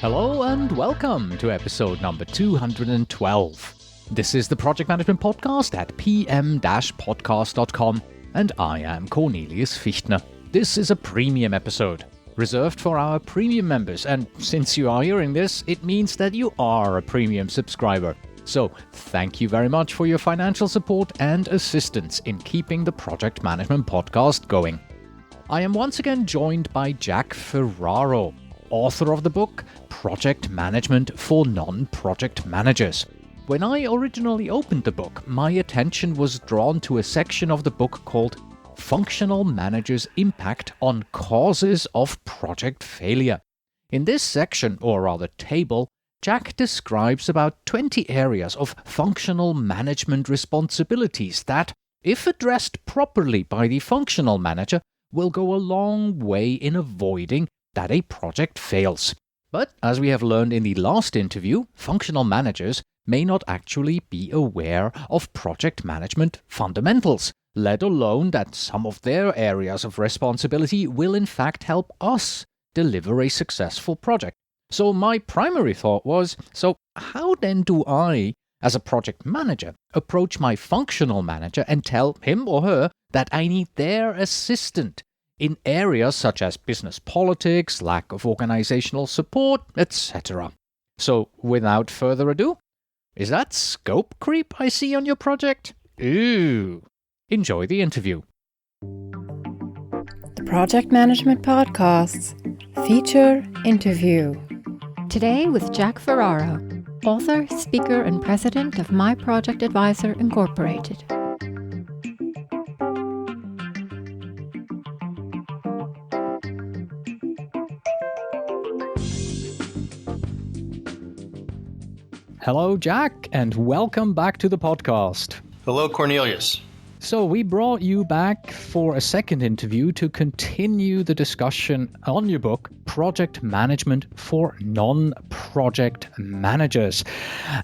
Hello and welcome to episode number 212. This is the Project Management Podcast at pm-podcast.com, and I am Cornelius Fichtner. This is a premium episode, reserved for our premium members, and since you are hearing this, it means that you are a premium subscriber. So thank you very much for your financial support and assistance in keeping the Project Management Podcast going. I am once again joined by Jack Ferraro, author of the book Project Management for Non-Project Managers. When I originally opened the book, my attention was drawn to a section of the book called Functional Managers' Impact on Causes of Project Failure. In this section, or rather table, Jack describes about 20 areas of functional management responsibilities that, if addressed properly by the functional manager, will go a long way in avoiding that a project fails. But as we have learned in the last interview, functional managers may not actually be aware of project management fundamentals, let alone that some of their areas of responsibility will in fact help us deliver a successful project. So my primary thought was, so how then do I, as a project manager, approach my functional manager and tell him or her that I need their assistance in areas such as business politics, lack of organizational support, etc. So, without further ado, is that scope creep I see on your project? Ooh. Enjoy the interview. The Project Management Podcasts feature interview. Today with Jack Ferraro, author, speaker, and president of My Project Advisor Incorporated. Hello, Jack, and welcome back to the podcast. Hello, Cornelius. So we brought you back for a second interview to continue the discussion on your book, Project Management for Non-Project Managers.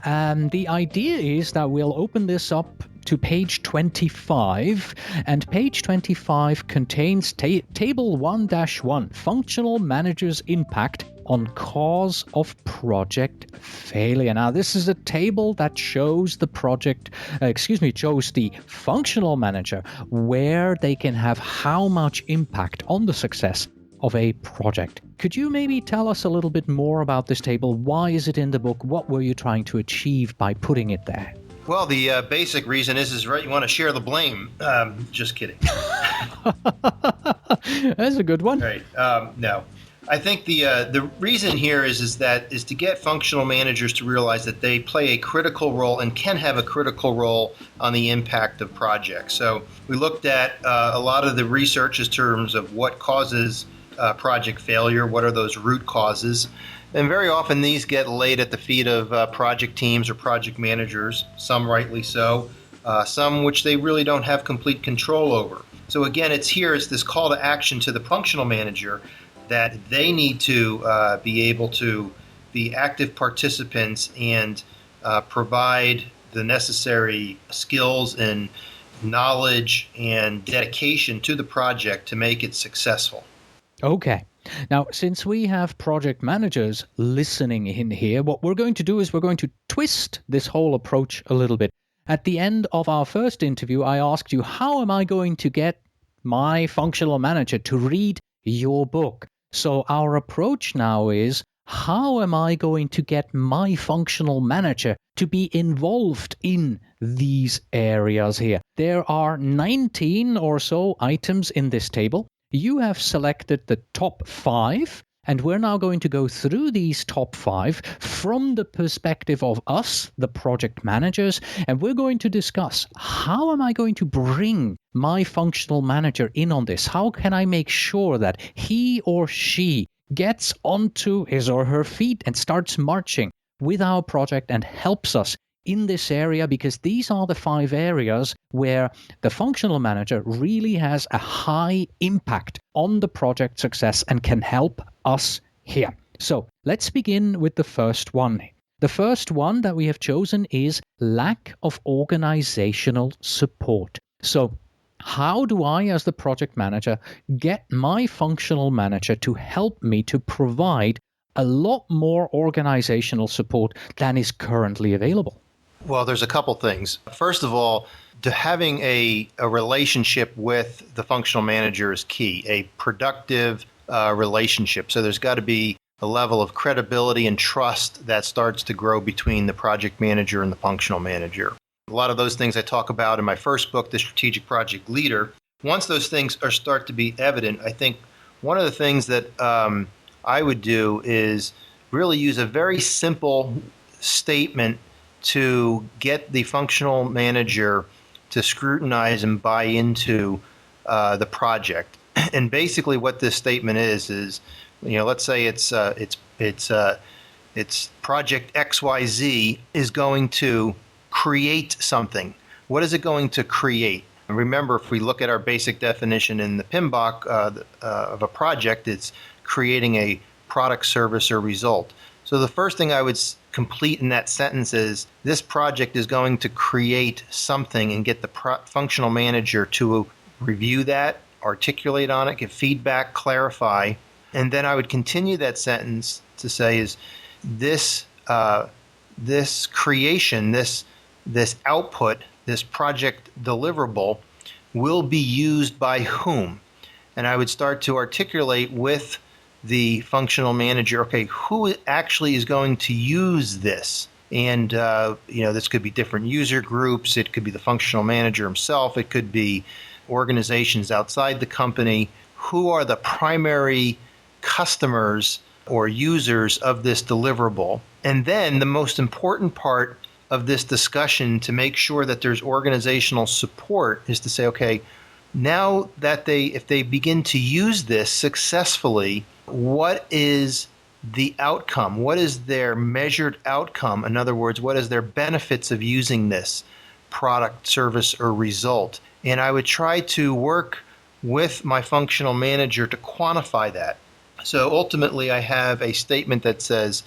And the idea is that we'll open this up to page 25, and page 25 contains table 1-1, Functional Managers' Impact on Cause of Project Failure. Now, this is a table that shows the functional manager where they can have how much impact on the success of a project. Could you maybe tell us a little bit more about this table? Why is it in the book? What were you trying to achieve by putting it there? Well, the basic reason is right. You want to share the blame. Just kidding. That's a good one. Right. No. I think the reason here is to get functional managers to realize that they play a critical role and can have a critical role on the impact of projects. So we looked at a lot of the research in terms of what causes project failure, what are those root causes, and very often these get laid at the feet of project teams or project managers, some rightly so, some which they really don't have complete control over. So again, it's this call to action to the functional manager that they need to be able to be active participants and provide the necessary skills and knowledge and dedication to the project to make it successful. Okay. Now, since we have project managers listening in here, what we're going to do is we're going to twist this whole approach a little bit. At the end of our first interview, I asked you, how am I going to get my functional manager to read your book? So our approach now is, how am I going to get my functional manager to be involved in these areas here? There are 19 or so items in this table. You have selected the top 5, and we're now going to go through these top 5 from the perspective of us, the project managers, and we're going to discuss, how am I going to bring my functional manager in on this? How can I make sure that he or she gets onto his or her feet and starts marching with our project and helps us in this area? Because these are the 5 areas where the functional manager really has a high impact on the project success and can help us here. So let's begin with the first one. The first one that we have chosen is lack of organizational support. So how do I, as the project manager, get my functional manager to help me to provide a lot more organizational support than is currently available? Well, there's a couple things. First of all, to having a relationship with the functional manager is key, a productive relationship. So there's got to be a level of credibility and trust that starts to grow between the project manager and the functional manager. A lot of those things I talk about in my first book, The Strategic Project Leader. Once those things start to be evident, I think one of the things that I would do is really use a very simple statement to get the functional manager to scrutinize and buy into the project. And basically, what this statement is let's say it's project XYZ is going to create something. What is it going to create? And remember, if we look at our basic definition in the PMBOK of a project, it's creating a product, service, or result. So the first thing I would complete in that sentence is this project is going to create something, and get the functional manager to review that, articulate on it, give feedback, clarify. And then I would continue that sentence to say is this creation, this output, this project deliverable will be used by whom? And I would start to articulate with the functional manager, okay, who actually is going to use this? And, this could be different user groups. It could be the functional manager himself. It could be organizations outside the company. Who are the primary customers or users of this deliverable? And then the most important part of this discussion to make sure that there's organizational support is to say, okay, now that if they begin to use this successfully, what is the outcome? What is their measured outcome? In other words, what is their benefits of using this product, service, or result? And I would try to work with my functional manager to quantify that. So ultimately, I have a statement that says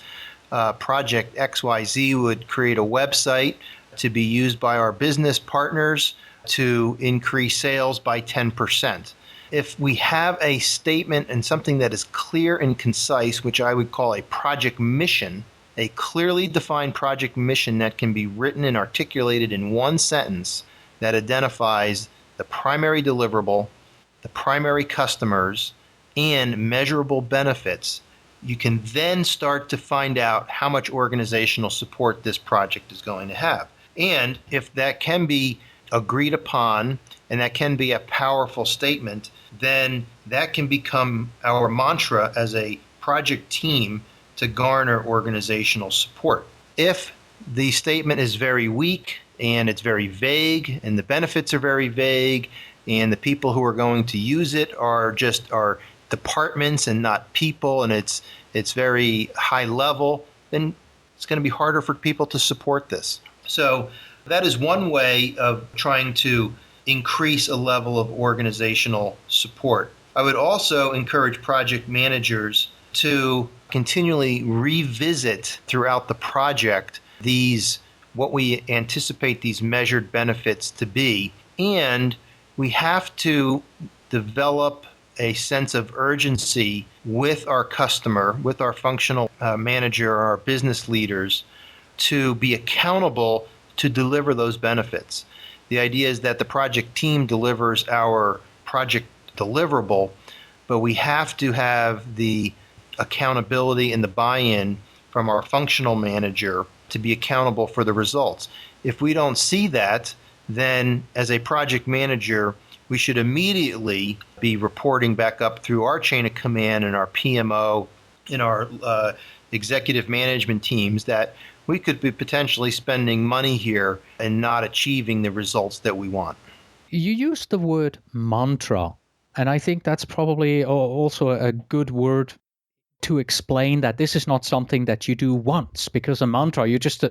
Project XYZ would create a website to be used by our business partners to increase sales by 10%. If we have a statement and something that is clear and concise, which I would call a project mission, a clearly defined project mission that can be written and articulated in one sentence that identifies the primary deliverable, the primary customers, and measurable benefits, you can then start to find out how much organizational support this project is going to have. And if that can be agreed upon and that can be a powerful statement, then that can become our mantra as a project team to garner organizational support. If the statement is very weak and it's very vague and the benefits are very vague and the people who are going to use it are departments and not people, and it's very high level, then it's going to be harder for people to support this. So that is one way of trying to increase a level of organizational support. I would also encourage project managers to continually revisit throughout the project what we anticipate these measured benefits to be. And we have to develop a sense of urgency with our customer, with our functional manager, our business leaders, to be accountable to deliver those benefits. The idea is that the project team delivers our project deliverable, but we have to have the accountability and the buy-in from our functional manager to be accountable for the results. If we don't see that, then as a project manager, we should immediately be reporting back up through our chain of command and our PMO and our executive management teams that we could be potentially spending money here and not achieving the results that we want. You used the word mantra, and I think that's probably also a good word to explain that this is not something that you do once, because a mantra, you just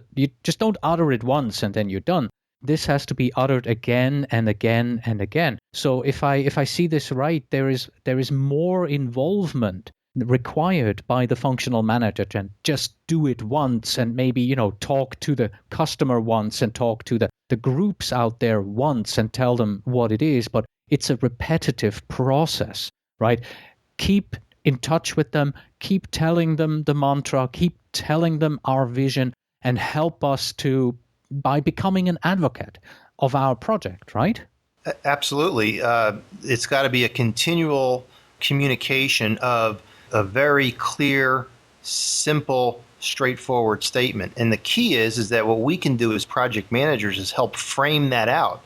don't utter it once and then you're done. This has to be uttered again and again and again. So if I see this right, there is more involvement required by the functional manager than just do it once and maybe, talk to the customer once and talk to the groups out there once and tell them what it is. But it's a repetitive process, right? Keep in touch with them, keep telling them the mantra, keep telling them our vision, and help us by becoming an advocate of our project, right? Absolutely. It's got to be a continual communication of a very clear, simple, straightforward statement. And the key is that what we can do as project managers is help frame that out.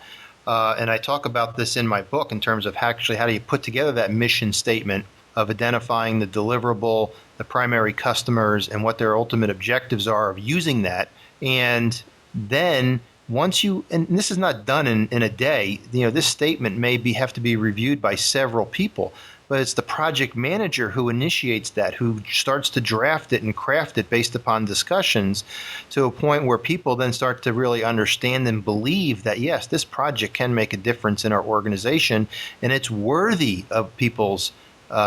And I talk about this in my book in terms of how do you put together that mission statement of identifying the deliverable, the primary customers, and what their ultimate objectives are of using that. And then and this is not done in a day, this statement may have to be reviewed by several people, but it's the project manager who initiates that, who starts to draft it and craft it based upon discussions to a point where people then start to really understand and believe that, yes, this project can make a difference in our organization and it's worthy of people's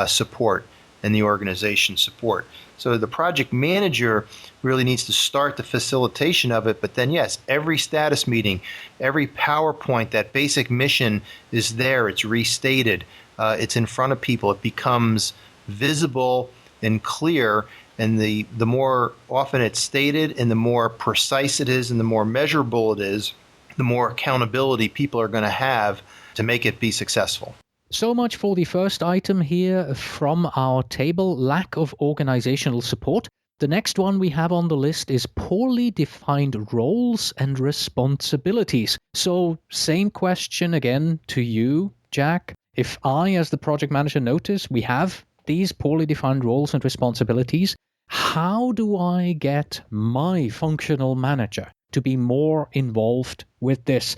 support and the organization's support. So the project manager really needs to start the facilitation of it. But then, yes, every status meeting, every PowerPoint, that basic mission is there. It's restated. It's in front of people. It becomes visible and clear. And the more often it's stated and the more precise it is and the more measurable it is, the more accountability people are going to have to make it be successful. So much for the first item here from our table, lack of organizational support. The next one we have on the list is poorly defined roles and responsibilities. So same question again to you, Jack. If I, as the project manager, notice we have these poorly defined roles and responsibilities, how do I get my functional manager to be more involved with this?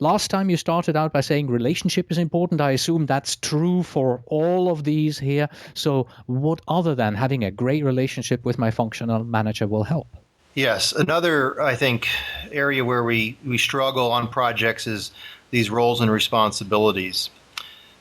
Last time you started out by saying relationship is important. I assume that's true for all of these here. So what other than having a great relationship with my functional manager will help? Yes. Another, I think, area where we struggle on projects is these roles and responsibilities.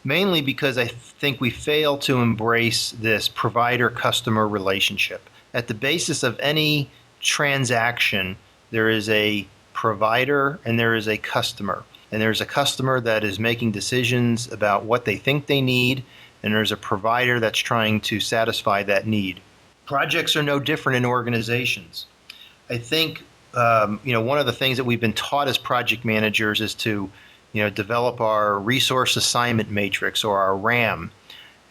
Mainly because I think we fail to embrace this provider-customer relationship. At the basis of any transaction, there is a provider and there is a customer. And there's a customer that is making decisions about what they think they need, and there's a provider that's trying to satisfy that need. Projects are no different in organizations. I think one of the things that we've been taught as project managers is to develop our resource assignment matrix, or our RAM.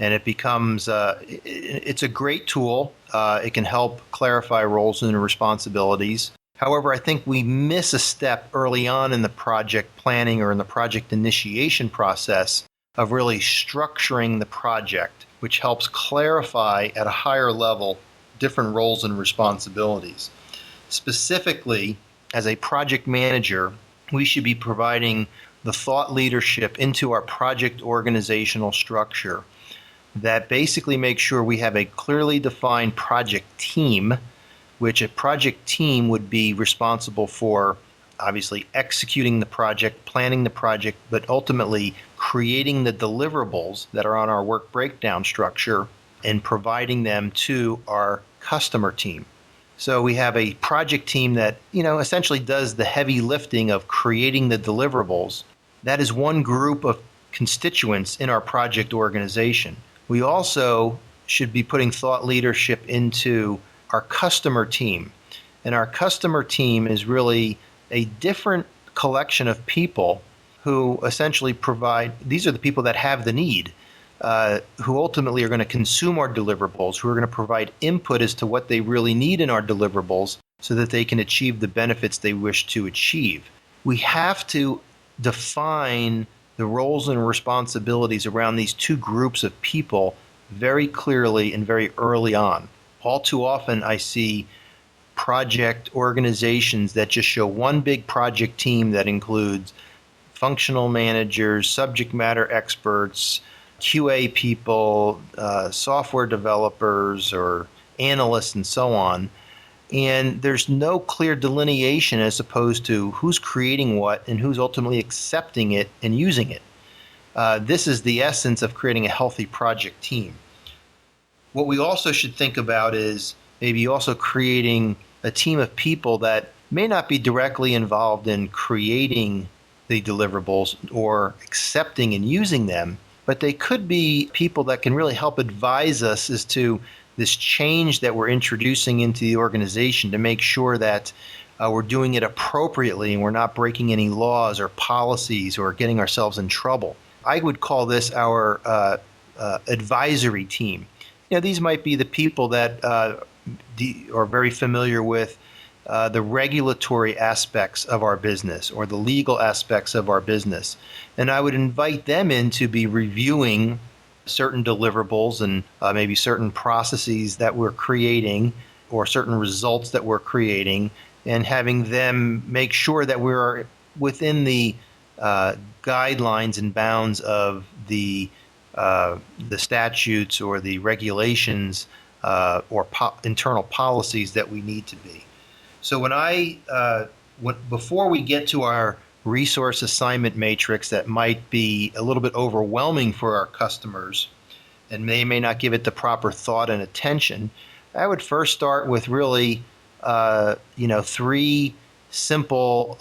And it becomes it's a great tool. It can help clarify roles and responsibilities. However, I think we miss a step early on in the project planning or in the project initiation process of really structuring the project, which helps clarify at a higher level different roles and responsibilities. Specifically, as a project manager, we should be providing the thought leadership into our project organizational structure that basically makes sure we have a clearly defined project team, which a project team would be responsible for obviously executing the project, planning the project, but ultimately creating the deliverables that are on our work breakdown structure and providing them to our customer team. So we have a project team that, essentially does the heavy lifting of creating the deliverables. That is one group of constituents in our project organization. We also should be putting thought leadership into our customer team. And our customer team is really a different collection of people who essentially these are the people that have the need, who ultimately are going to consume our deliverables, who are going to provide input as to what they really need in our deliverables so that they can achieve the benefits they wish to achieve. We have to define the roles and responsibilities around these two groups of people very clearly and very early on. All too often, I see project organizations that just show one big project team that includes functional managers, subject matter experts, QA people, software developers or analysts, and so on. And there's no clear delineation as opposed to who's creating what and who's ultimately accepting it and using it. This is the essence of creating a healthy project team. What we also should think about is maybe also creating a team of people that may not be directly involved in creating the deliverables or accepting and using them, but they could be people that can really help advise us as to this change that we're introducing into the organization to make sure that we're doing it appropriately and we're not breaking any laws or policies or getting ourselves in trouble. I would call this our advisory team. These might be the people that are very familiar with the regulatory aspects of our business or the legal aspects of our business. And I would invite them in to be reviewing certain deliverables and maybe certain processes that we're creating or certain results that we're creating, and having them make sure that we're within the guidelines and bounds of the statutes or the regulations or internal policies that we need to be. So before we get to our resource assignment matrix that might be a little bit overwhelming for our customers and they may not give it the proper thought and attention, I would first start with really, 3 simple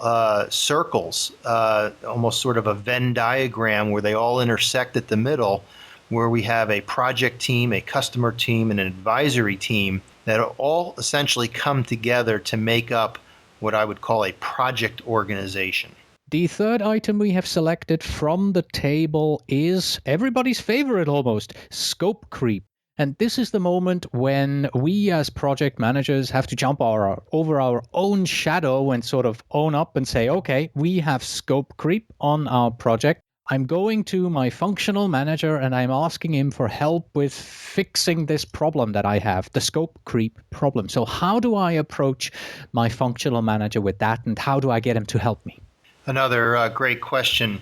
circles, almost sort of a Venn diagram where they all intersect at the middle, where we have a project team, a customer team, and an advisory team that all essentially come together to make up what I would call a project organization. The third item we have selected from the table is everybody's favorite almost, scope creep. And this is the moment when we as project managers have to jump over our own shadow and sort of own up and say, okay, we have scope creep on our project. I'm going to my functional manager and I'm asking him for help with fixing this problem that I have, the scope creep problem. So how do I approach my functional manager with that, and how do I get him to help me? Another great question.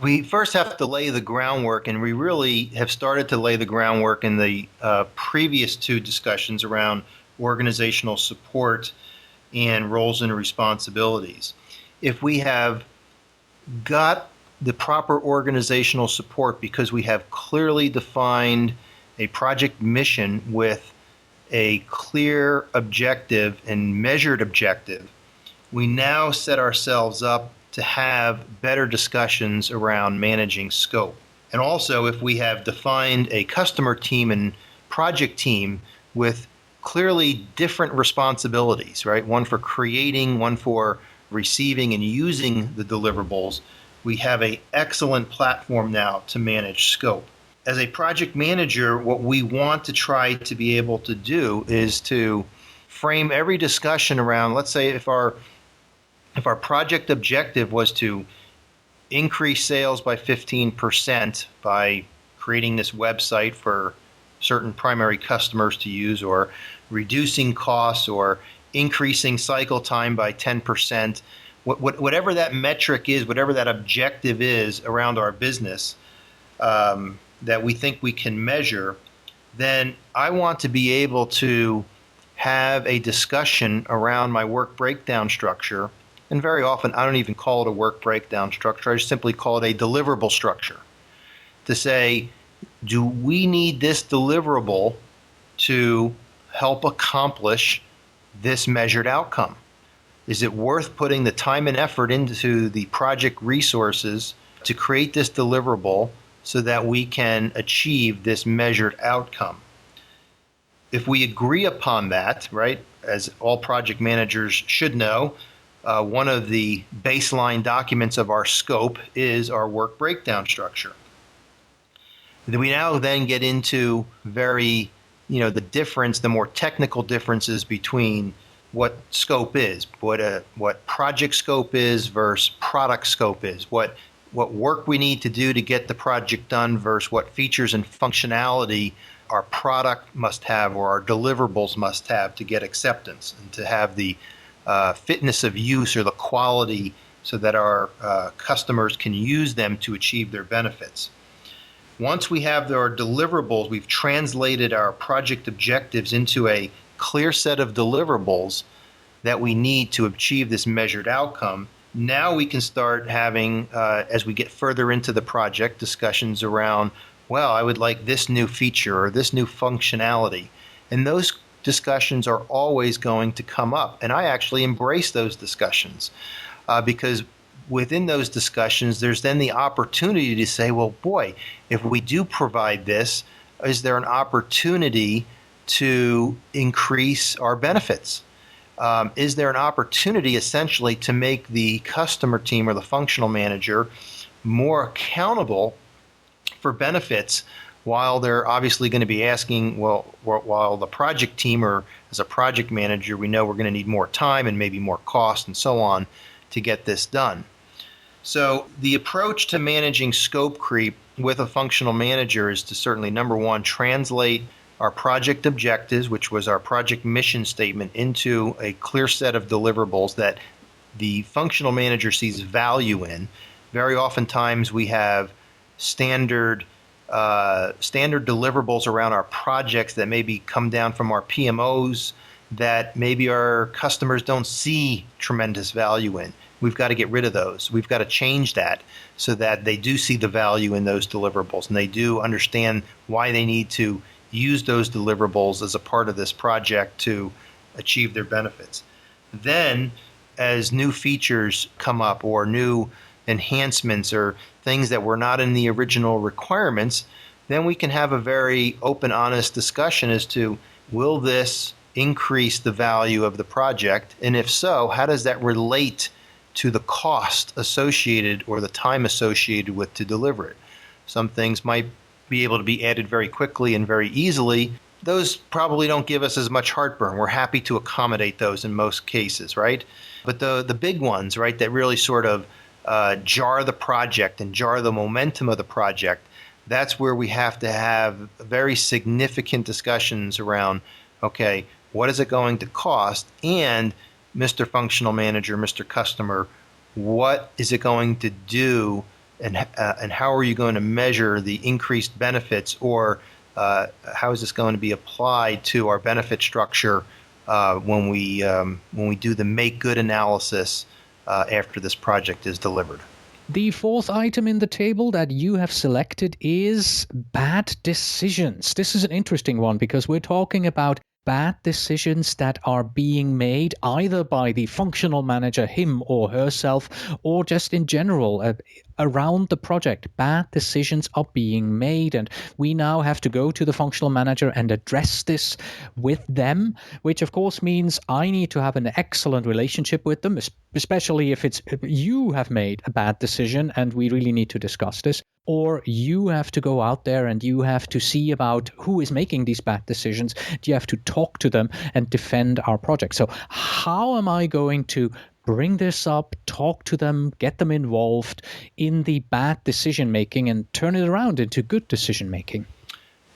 We first have to lay the groundwork, and we really have started to lay the groundwork in the previous 2 discussions around organizational support and roles and responsibilities. If we have got the proper organizational support because we have clearly defined a project mission with a clear objective and measured objective, we now set ourselves up to have better discussions around managing scope. And also, if we have defined a customer team and project team with clearly different responsibilities, right? One for creating, one for receiving and using the deliverables, we have an excellent platform now to manage scope. As a project manager, what we want to try to be able to do is to frame every discussion around, let's say if our project objective was to increase sales by 15% by creating this website for certain primary customers to use, or reducing costs, or increasing cycle time by 10%, whatever that metric is, whatever that objective is around our business that we think we can measure, then I want to be able to have a discussion around my work breakdown structure. And very often, I don't even call it a work breakdown structure. I just simply call it a deliverable structure. To say, do we need this deliverable to help accomplish this measured outcome? Is it worth putting the time and effort into the project resources to create this deliverable so that we can achieve this measured outcome? If we agree upon that, right, as all project managers should know, one of the baseline documents of our scope is our work breakdown structure. We now then get into the more technical differences between what scope is, what project scope is versus product scope is, what work we need to do to get the project done versus what features and functionality our product must have or our deliverables must have to get acceptance and to have the fitness of use or the quality so that our customers can use them to achieve their benefits. Once we have our deliverables, we've translated our project objectives into a clear set of deliverables that we need to achieve this measured outcome. Now we can start having, as we get further into the project, discussions around, well, I would like this new feature or this new functionality. And those discussions are always going to come up. And I actually embrace those discussions because within those discussions, there's then the opportunity to say, well, boy, if we do provide this, is there an opportunity to increase our benefits? Is there an opportunity essentially to make the customer team or the functional manager more accountable for benefits while they're obviously going to be asking, well, while the project team or as a project manager, we know we're going to need more time and maybe more cost and so on to get this done. So the approach to managing scope creep with a functional manager is to certainly, number one, translate our project objectives, which was our project mission statement, into a clear set of deliverables that the functional manager sees value in. Very oftentimes we have standard deliverables around our projects that maybe come down from our PMOs that maybe our customers don't see tremendous value in. We've got to get rid of those. We've got to change that so that they do see the value in those deliverables and they do understand why they need to use those deliverables as a part of this project to achieve their benefits. Then, as new features come up or new enhancements or things that were not in the original requirements, then we can have a very open, honest discussion as to, will this increase the value of the project? And if so, how does that relate to the cost associated or the time associated with to deliver it? Some things might be able to be added very quickly and very easily. Those probably don't give us as much heartburn. We're happy to accommodate those in most cases, right? But the big ones, right, that really sort of jar the project and jar the momentum of the project, that's where we have to have very significant discussions around, okay, what is it going to cost? And Mr. Functional Manager, Mr. Customer, what is it going to do, and how are you going to measure the increased benefits, or how is this going to be applied to our benefit structure when we do the make good analysis after this project is delivered? The fourth item in the table that you have selected is bad decisions. This is an interesting one because we're talking about bad decisions that are being made either by the functional manager, him or herself, or just in general around the project. Bad decisions are being made, and we now have to go to the functional manager and address this with them, which of course means I need to have an excellent relationship with them, especially if you have made a bad decision and we really need to discuss this. Or you have to go out there and you have to see about who is making these bad decisions. You have to talk to them and defend our project. So how am I going to bring this up, talk to them, get them involved in the bad decision making and turn it around into good decision making?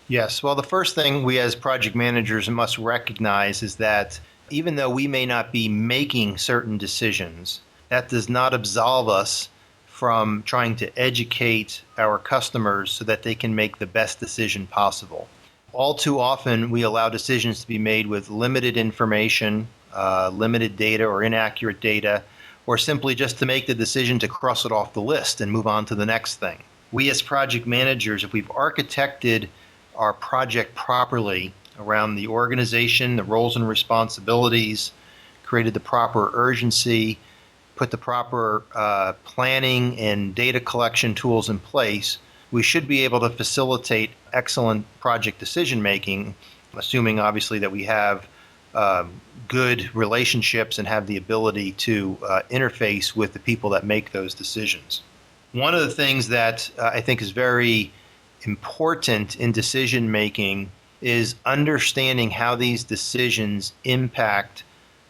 Yes. Well, the first thing we as project managers must recognize is that even though we may not be making certain decisions, that does not absolve us from trying to educate our customers so that they can make the best decision possible. All too often, we allow decisions to be made with limited information, limited data or inaccurate data, or simply just to make the decision to cross it off the list and move on to the next thing. We as project managers, if we've architected our project properly around the organization, the roles and responsibilities, created the proper urgency, put the proper planning and data collection tools in place, we should be able to facilitate excellent project decision making, assuming obviously that we have good relationships and have the ability to interface with the people that make those decisions. One of the things that I think is very important in decision making is understanding how these decisions impact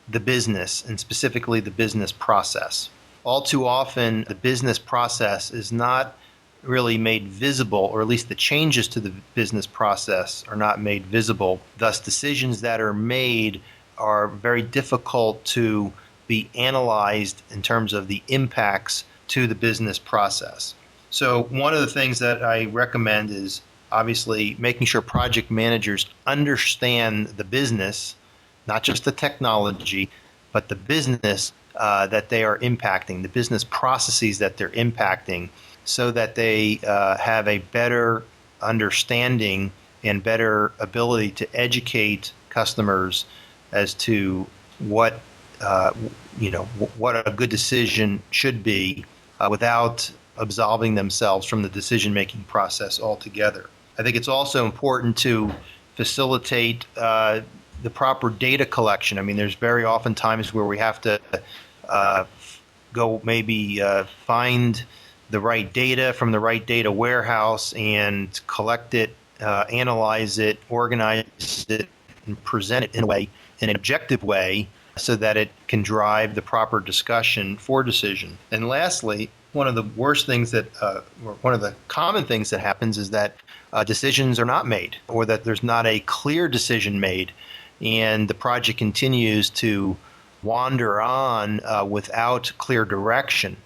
the business, and specifically the business process. All too often, the business process is not really made visible, or at least the changes to the business process are not made visible. Thus, decisions that are made are very difficult to be analyzed in terms of the impacts to the business process. So one of the things that I recommend is obviously making sure project managers understand the business, not just the technology, but the business that they are impacting, the business processes that they're impacting, so that they have a better understanding and better ability to educate customers as to what what a good decision should be without absolving themselves from the decision-making process altogether. I think it's also important to facilitate the proper data collection. I mean, there's very often times where we have to go maybe find the right data from the right data warehouse and collect it, analyze it, organize it, and present it in an objective way so that it can drive the proper discussion for decision. And lastly, one of the common things that happens is that decisions are not made, or that there's not a clear decision made, and the project continues to wander on without clear direction.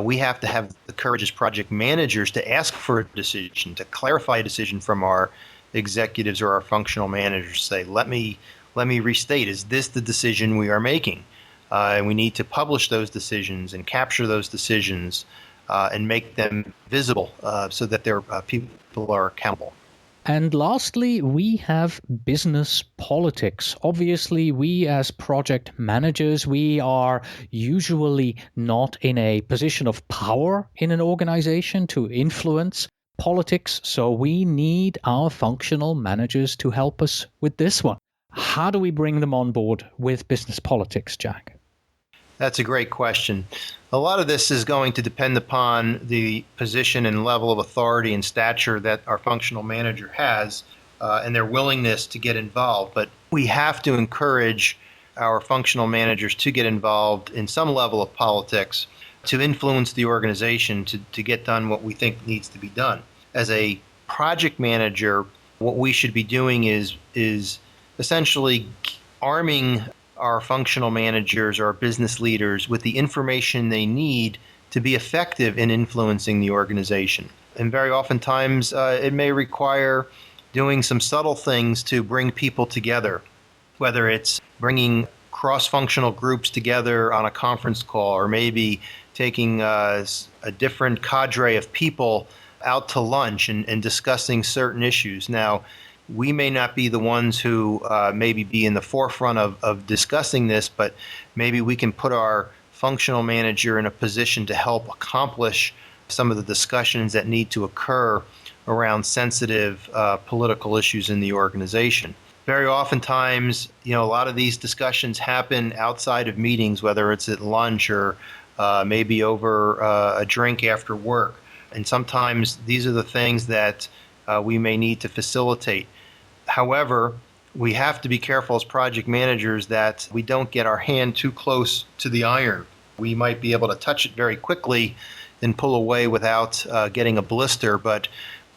We have to have the courage as project managers to ask for a decision, to clarify a decision from our executives or our functional managers. Say, let me restate, is this the decision we are making? And we need to publish those decisions and capture those decisions and make them visible so that people are accountable. And lastly, we have business politics. Obviously, we as project managers, we are usually not in a position of power in an organization to influence politics. So we need our functional managers to help us with this one. How do we bring them on board with business politics, Jack? That's a great question. A lot of this is going to depend upon the position and level of authority and stature that our functional manager has and their willingness to get involved. But we have to encourage our functional managers to get involved in some level of politics to influence the organization to get done what we think needs to be done. As a project manager, what we should be doing is essentially arming our functional managers or our business leaders with the information they need to be effective in influencing the organization. And very oftentimes it may require doing some subtle things to bring people together, whether it's bringing cross-functional groups together on a conference call, or maybe taking a different cadre of people out to lunch and discussing certain issues. Now, we may not be the ones who maybe be in the forefront of discussing this, but maybe we can put our functional manager in a position to help accomplish some of the discussions that need to occur around sensitive political issues in the organization. Very oftentimes, a lot of these discussions happen outside of meetings, whether it's at lunch or maybe over a drink after work. And sometimes these are the things that we may need to facilitate. However, we have to be careful as project managers that we don't get our hand too close to the iron. We might be able to touch it very quickly and pull away without getting a blister, but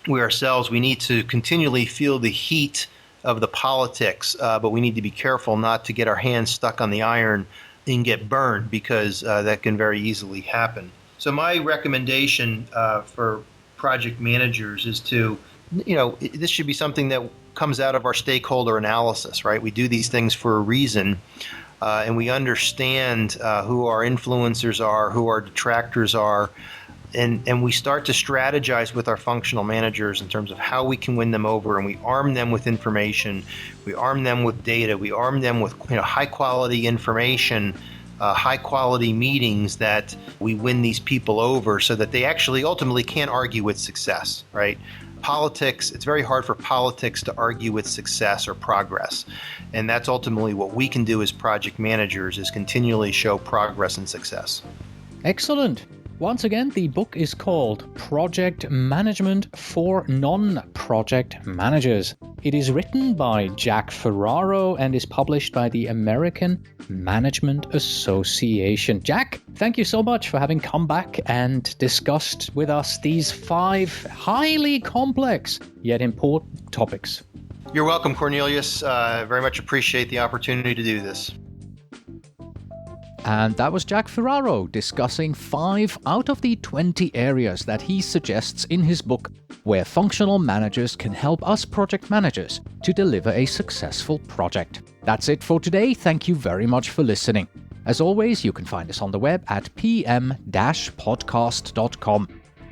we need to continually feel the heat of the politics, but we need to be careful not to get our hands stuck on the iron and get burned, because that can very easily happen. So my recommendation for project managers is to, this should be something that comes out of our stakeholder analysis, right? We do these things for a reason, and we understand who our influencers are, who our detractors are, and we start to strategize with our functional managers in terms of how we can win them over, and we arm them with information, we arm them with data, we arm them with high quality information, high quality meetings that we win these people over so that they actually ultimately can't argue with success, right? Politics, it's very hard for politics to argue with success or progress. And that's ultimately what we can do as project managers, is continually show progress and success. Excellent. Once again, the book is called Project Management for Non-Project Managers. It is written by Jack Ferraro and is published by the American Management Association. Jack, thank you so much for having come back and discussed with us these 5 highly complex yet important topics. You're welcome, Cornelius. Very much appreciate the opportunity to do this. And that was Jack Ferraro discussing 5 out of the 20 areas that he suggests in his book where functional managers can help us project managers to deliver a successful project. That's it for today. Thank you very much for listening. As always, you can find us on the web at pm-podcast.com.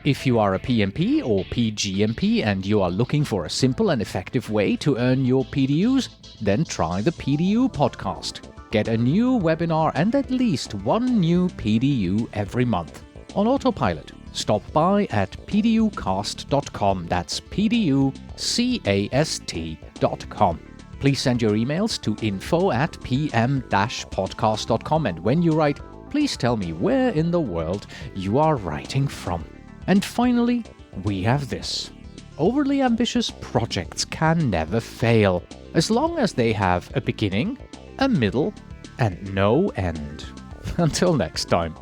If you are a PMP or PGMP and you are looking for a simple and effective way to earn your PDUs, then try the PDU podcast. get a new webinar and at least one new PDU every month. On autopilot, stop by at pducast.com. That's pducast.com. Please send your emails to info@pm-podcast.com, and when you write, please tell me where in the world you are writing from. And finally, we have this. Overly ambitious projects can never fail, as long as they have a beginning, a middle, and no end. Until next time.